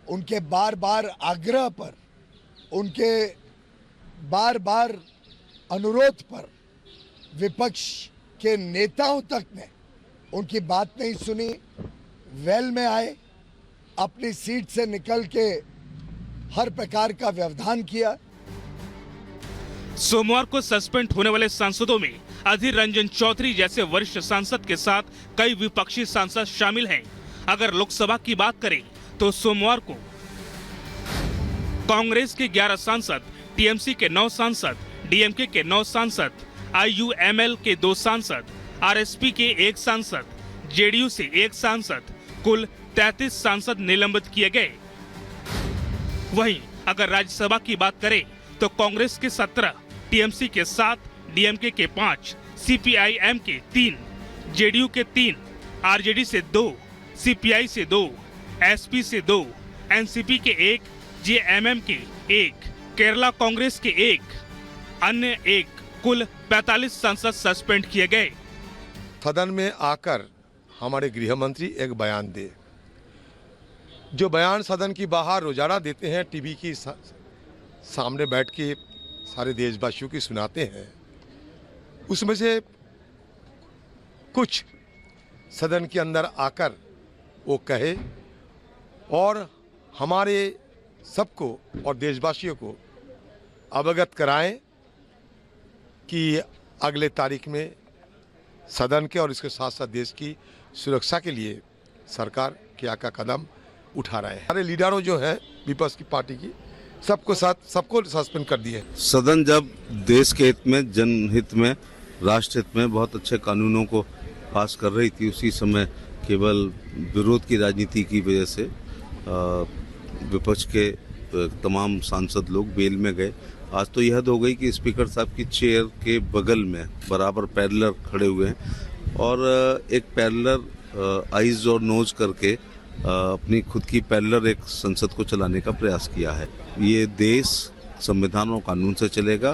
उनके बार बार आग्रह पर, उनके बार बार अनुरोध पर विपक्ष के नेताओं तक ने उनकी बात नहीं सुनी, वेल में आए, अपनी सीट से निकल के हर प्रकार का व्यवधान किया। सोमवार को सस्पेंड होने वाले सांसदों में अधीर रंजन चौधरी जैसे वरिष्ठ सांसद के साथ कई विपक्षी सांसद शामिल हैं। अगर लोकसभा की बात करें तो सोमवार को कांग्रेस के 11 सांसद, टीएमसी के 9 सांसद, डीएमके के 9 सांसद, आईयूएमएल के 2 सांसद, आरएसपी के 1 सांसद, जेडीयू से 1 सांसद, कुल 33 सांसद निलंबित किए गए। वहीं अगर राज्यसभा की बात करें तो कांग्रेस के 17, टीएमसी के 7, डीएमके के 5, सीपीआईएम के 3, जेडीयू के 3, आरजेडी से 2, सीपीआई से 2, एसपी से 2, एनसीपी के 1, जेएमएम के 1, केरला कांग्रेस के 1, अन्य 1, कुल 45 सांसद सस्पेंड किए गए। सदन में आकर हमारे गृह मंत्री एक बयान दे, जो बयान सदन की बाहर रोजाना देते हैं, टीवी की सामने बैठ के सारे देशवासियों की सुनाते हैं, उसमें से कुछ सदन के अंदर आकर वो कहे और हमारे सबको और देशवासियों को अवगत कराएं कि अगले तारीख में सदन के और इसके साथ साथ देश की सुरक्षा के लिए सरकार क्या क्या कदम उठा रहे हैं। हमारे लीडरों जो हैं विपक्ष की पार्टी की, सबको सस्पेंड कर दिए। सदन जब देश के हित में, जनहित में, राष्ट्र हित में बहुत अच्छे कानूनों को पास कर रही थी, उसी समय केवल विरोध की राजनीति की वजह से विपक्ष के तमाम सांसद लोग बेल में गए। आज तो यह हद हो गई कि स्पीकर साहब की चेयर के बगल में बराबर पैरेलल खड़े हुए हैं और एक पैरेलल आईज और नोज करके अपनी खुद की पैरेलल एक संसद को चलाने का प्रयास किया है। ये देश संविधान और कानून से चलेगा।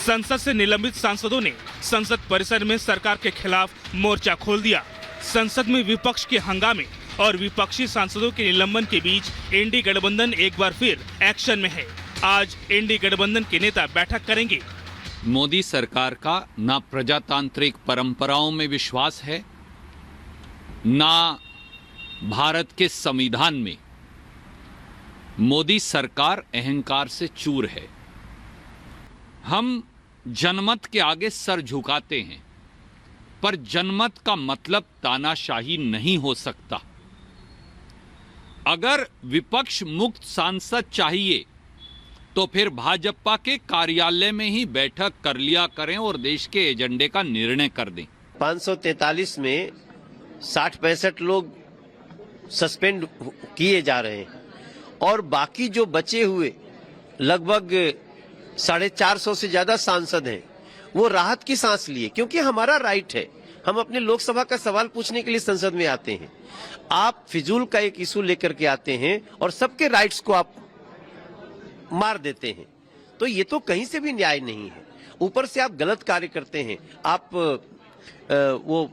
संसद से निलंबित सांसदों ने संसद परिसर में सरकार के खिलाफ मोर्चा खोल दिया। संसद में विपक्ष के हंगामे और विपक्षी सांसदों के निलंबन के बीच एनडीए गठबंधन एक बार फिर एक्शन में है। आज एनडीए गठबंधन के नेता बैठक करेंगे। मोदी सरकार का ना प्रजातांत्रिक परंपराओं में विश्वास है, ना भारत के संविधान में। मोदी सरकार अहंकार से चूर है। हम जनमत के आगे सर झुकाते हैं, पर जनमत का मतलब तानाशाही नहीं हो सकता। अगर विपक्ष मुक्त सांसद चाहिए तो फिर भाजपा के कार्यालय में ही बैठक कर लिया करें और देश के एजेंडे का निर्णय कर दें। 543 में 60-65 लोग सस्पेंड किए जा रहे हैं और बाकी जो बचे हुए लगभग 450 से ज्यादा सांसद हैं, वो राहत की सांस लिए, क्योंकि हमारा राइट है। हम अपने लोकसभा का सवाल पूछने के लिए संसद में आते हैं। आप फिजूल का एक इशू लेकर के आते हैं और सबके राइट्स को आप मार देते हैं, तो ये तो कहीं से भी न्याय नहीं है। ऊपर से आप गलत कार्य करते हैं। आप वो